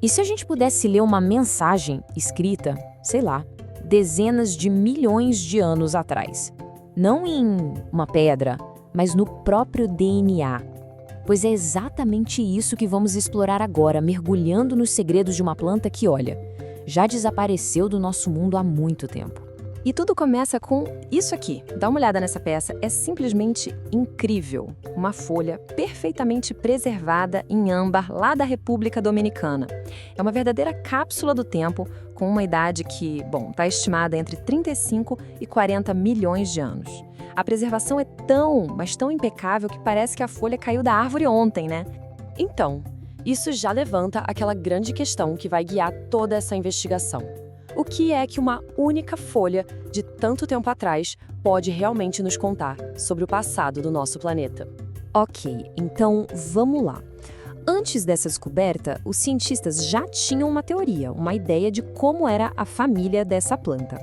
E se a gente pudesse ler uma mensagem escrita, sei lá, dezenas de milhões de anos atrás? Não em uma pedra, mas no próprio DNA. Pois é exatamente isso que vamos explorar agora, mergulhando nos segredos de uma planta que, olha, já desapareceu do nosso mundo há muito tempo. E tudo começa com isso aqui. Dá uma olhada nessa peça, é simplesmente incrível. Uma folha perfeitamente preservada em âmbar lá da República Dominicana. É uma verdadeira cápsula do tempo com uma idade que, está estimada entre 35 e 40 milhões de anos. A preservação é mas tão impecável que parece que a folha caiu da árvore ontem, né? Então, isso já levanta aquela grande questão que vai guiar toda essa investigação. O que é que uma única folha de tanto tempo atrás pode realmente nos contar sobre o passado do nosso planeta? Ok, então vamos lá. Antes dessa descoberta, os cientistas já tinham uma teoria, uma ideia de como era a família dessa planta.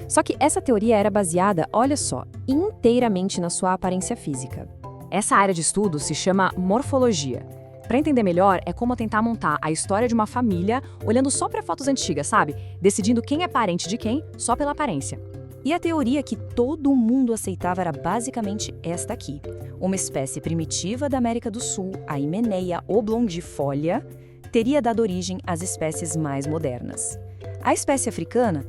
Só que essa teoria era baseada, olha só, inteiramente na sua aparência física. Essa área de estudo se chama morfologia. Para entender melhor, é como tentar montar a história de uma família olhando só para fotos antigas, sabe? Decidindo quem é parente de quem só pela aparência. E a teoria que todo mundo aceitava era basicamente esta aqui. Uma espécie primitiva da América do Sul, a Hymeneia oblongifolia, teria dado origem às espécies mais modernas. A espécie africana,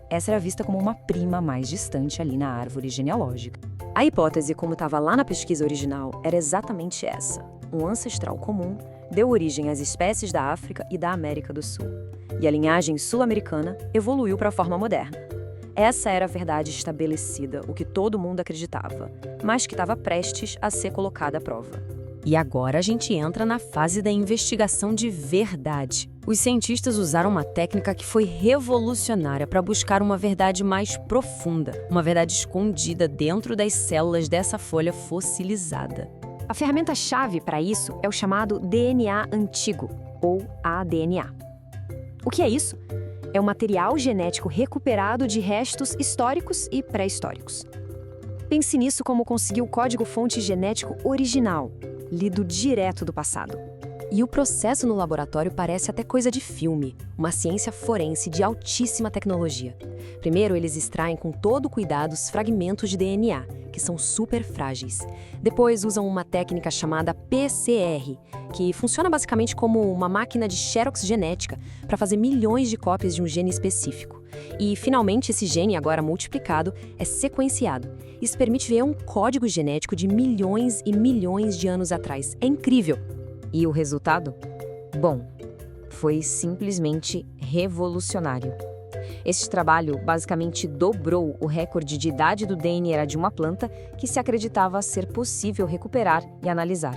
essa era vista como uma prima mais distante ali na árvore genealógica. A hipótese, como estava lá na pesquisa original, era exatamente essa. Um ancestral comum deu origem às espécies da África e da América do Sul. E a linhagem sul-americana evoluiu para a forma moderna. Essa era a verdade estabelecida, o que todo mundo acreditava, mas que estava prestes a ser colocada à prova. E agora a gente entra na fase da investigação de verdade. Os cientistas usaram uma técnica que foi revolucionária para buscar uma verdade mais profunda, uma verdade escondida dentro das células dessa folha fossilizada. A ferramenta-chave para isso é o chamado DNA antigo, ou aDNA. O que é isso? É o material genético recuperado de restos históricos e pré-históricos. Pense nisso como conseguir o código-fonte genético original, lido direto do passado. E o processo no laboratório parece até coisa de filme, uma ciência forense de altíssima tecnologia. Primeiro, eles extraem com todo cuidado os fragmentos de DNA, que são super frágeis. Depois, usam uma técnica chamada PCR, que funciona basicamente como uma máquina de xerox genética para fazer milhões de cópias de um gene específico. E, finalmente, esse gene, agora multiplicado, é sequenciado. Isso permite ver um código genético de milhões e milhões de anos atrás. É incrível! E o resultado? Bom, foi simplesmente revolucionário. Esse trabalho basicamente dobrou o recorde de idade do DNA de uma planta que se acreditava ser possível recuperar e analisar.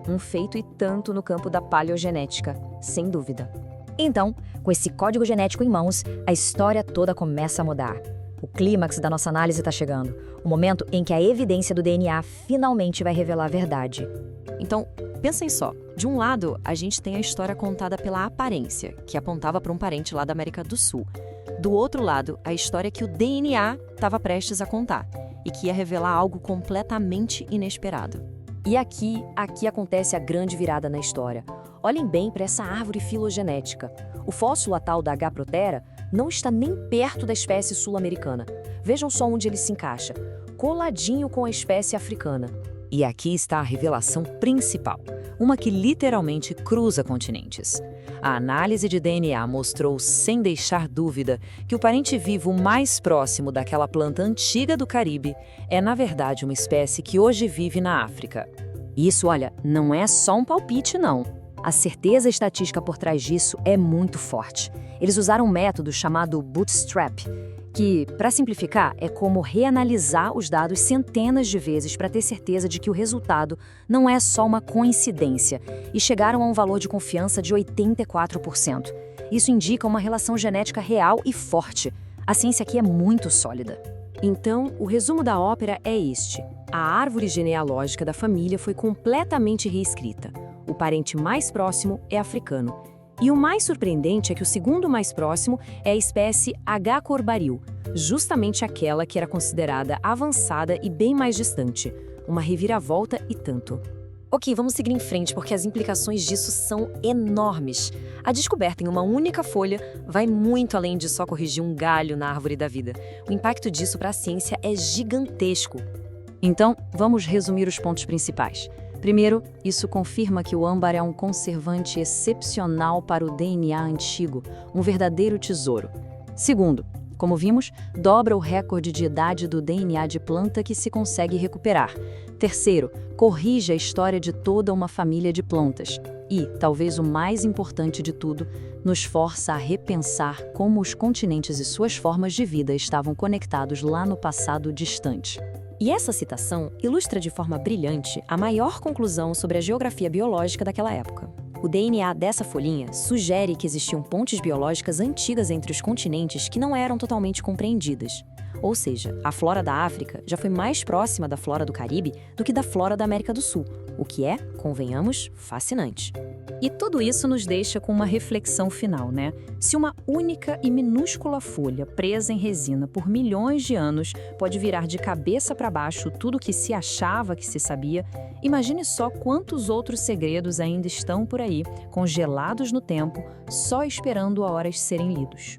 Um feito e tanto no campo da paleogenética, sem dúvida. Então, com esse código genético em mãos, a história toda começa a mudar. O clímax da nossa análise está chegando, o momento em que a evidência do DNA finalmente vai revelar a verdade. Então, pensem só. De um lado, a gente tem a história contada pela aparência, que apontava para um parente lá da América do Sul. Do outro lado, a história que o DNA estava prestes a contar e que ia revelar algo completamente inesperado. E aqui acontece a grande virada na história. Olhem bem para essa árvore filogenética. O fóssil atual da H. protera não está nem perto da espécie sul-americana. Vejam só onde ele se encaixa, coladinho com a espécie africana. E aqui está a revelação principal, uma que literalmente cruza continentes. A análise de DNA mostrou, sem deixar dúvida, que o parente vivo mais próximo daquela planta antiga do Caribe é, na verdade, uma espécie que hoje vive na África. Isso, olha, não é só um palpite, não. A certeza estatística por trás disso é muito forte. Eles usaram um método chamado Bootstrap, que, para simplificar, é como reanalisar os dados centenas de vezes para ter certeza de que o resultado não é só uma coincidência, e chegaram a um valor de confiança de 84%. Isso indica uma relação genética real e forte. A ciência aqui é muito sólida. Então, o resumo da ópera é este. A árvore genealógica da família foi completamente reescrita. O parente mais próximo é africano. E o mais surpreendente é que o segundo mais próximo é a espécie H. corbaril, justamente aquela que era considerada avançada e bem mais distante. Uma reviravolta e tanto. Ok, vamos seguir em frente porque as implicações disso são enormes. A descoberta em uma única folha vai muito além de só corrigir um galho na árvore da vida. O impacto disso para a ciência é gigantesco. Então, vamos resumir os pontos principais. Primeiro, isso confirma que o âmbar é um conservante excepcional para o DNA antigo, um verdadeiro tesouro. Segundo, como vimos, dobra o recorde de idade do DNA de planta que se consegue recuperar. Terceiro, corrige a história de toda uma família de plantas. E, talvez o mais importante de tudo, nos força a repensar como os continentes e suas formas de vida estavam conectados lá no passado distante. E essa citação ilustra de forma brilhante a maior conclusão sobre a geografia biológica daquela época. O DNA dessa folhinha sugere que existiam pontes biológicas antigas entre os continentes que não eram totalmente compreendidas. Ou seja, a flora da África já foi mais próxima da flora do Caribe do que da flora da América do Sul, o que é, convenhamos, fascinante. E tudo isso nos deixa com uma reflexão final, né? Se uma única e minúscula folha presa em resina por milhões de anos pode virar de cabeça para baixo tudo o que se achava que se sabia, imagine só quantos outros segredos ainda estão por aí, congelados no tempo, só esperando a hora de serem lidos.